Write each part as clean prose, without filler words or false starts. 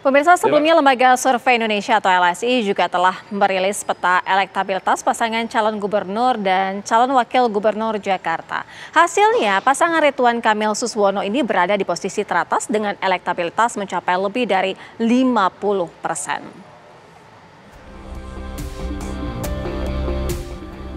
Pemirsa, sebelumnya Lembaga Survei Indonesia atau LSI juga telah merilis peta elektabilitas pasangan calon gubernur dan calon wakil gubernur Jakarta. Hasilnya, pasangan Ridwan Kamil Suswono ini berada di posisi teratas dengan elektabilitas mencapai lebih dari 50%.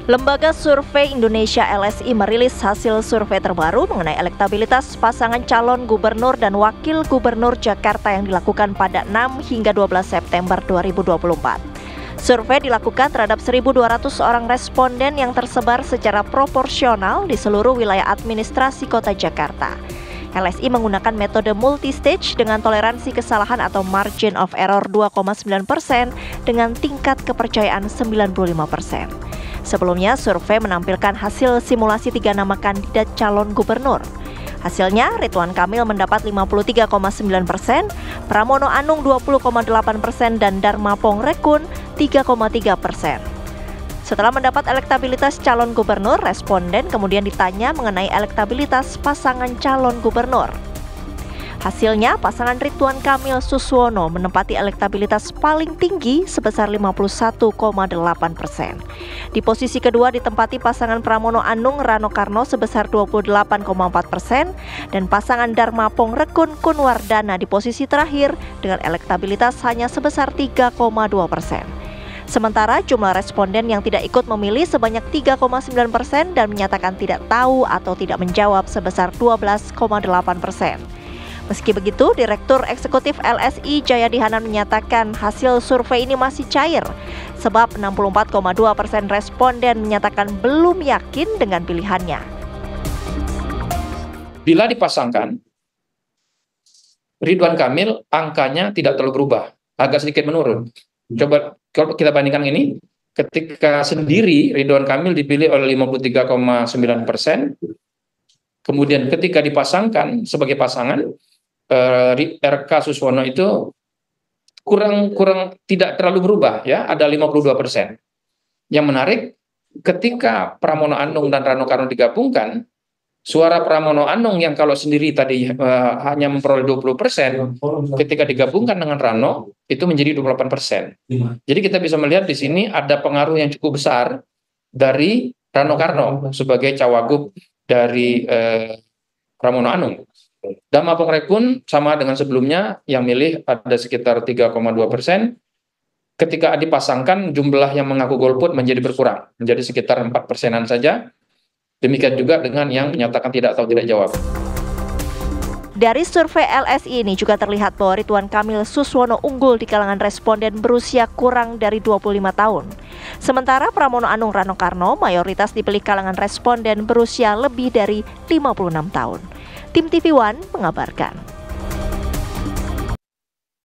Lembaga Survei Indonesia LSI merilis hasil survei terbaru mengenai elektabilitas pasangan calon gubernur dan wakil gubernur Jakarta yang dilakukan pada 6 hingga 12 September 2024. Survei dilakukan terhadap 1.200 orang responden yang tersebar secara proporsional di seluruh wilayah administrasi kota Jakarta. LSI menggunakan metode multistage dengan toleransi kesalahan atau margin of error 2,9% dengan tingkat kepercayaan 95%. Sebelumnya, survei menampilkan hasil simulasi 3 nama kandidat calon gubernur. Hasilnya, Ridwan Kamil mendapat 53,9%, Pramono Anung 20,8%, dan Dharma Pongrekun 3,3%. Setelah mendapat elektabilitas calon gubernur, responden kemudian ditanya mengenai elektabilitas pasangan calon gubernur. Hasilnya, pasangan Ridwan Kamil Suswono menempati elektabilitas paling tinggi sebesar 51,8%. Di posisi kedua ditempati pasangan Pramono Anung Rano Karno sebesar 28,4% dan pasangan Dharma Pongrekun Kunwardana di posisi terakhir dengan elektabilitas hanya sebesar 3,2%. Sementara jumlah responden yang tidak ikut memilih sebanyak 3,9% dan menyatakan tidak tahu atau tidak menjawab sebesar 12,8%. Meski begitu, Direktur Eksekutif LSI Jayadi Hanan menyatakan hasil survei ini masih cair, sebab 64,2% responden menyatakan belum yakin dengan pilihannya. Bila dipasangkan, Ridwan Kamil angkanya tidak terlalu berubah, agak sedikit menurun. Coba kalau kita bandingkan ini, ketika sendiri Ridwan Kamil dipilih oleh 53,9%, kemudian ketika dipasangkan sebagai pasangan, RK Suswono itu kurang tidak terlalu berubah, ya, ada 52%. Yang menarik, ketika Pramono Anung dan Rano Karno digabungkan, suara Pramono Anung yang kalau sendiri tadi hanya memperoleh 20%, ketika digabungkan dengan Rano itu menjadi 28%. Jadi kita bisa melihat di sini ada pengaruh yang cukup besar dari Rano Karno sebagai cawagup dari Pramono Anung. Dharma Pongrekun sama dengan sebelumnya, yang milih ada sekitar 3,2%. Ketika dipasangkan, jumlah yang mengaku golput menjadi berkurang, menjadi sekitar 4%-an saja. Demikian juga dengan yang menyatakan tidak tahu tidak jawab. Dari survei LSI ini juga terlihat bahwa Ridwan Kamil Suswono unggul di kalangan responden berusia kurang dari 25 tahun. Sementara Pramono Anung Rano Karno mayoritas dipilih kalangan responden berusia lebih dari 56 tahun. Tim TV One mengabarkan.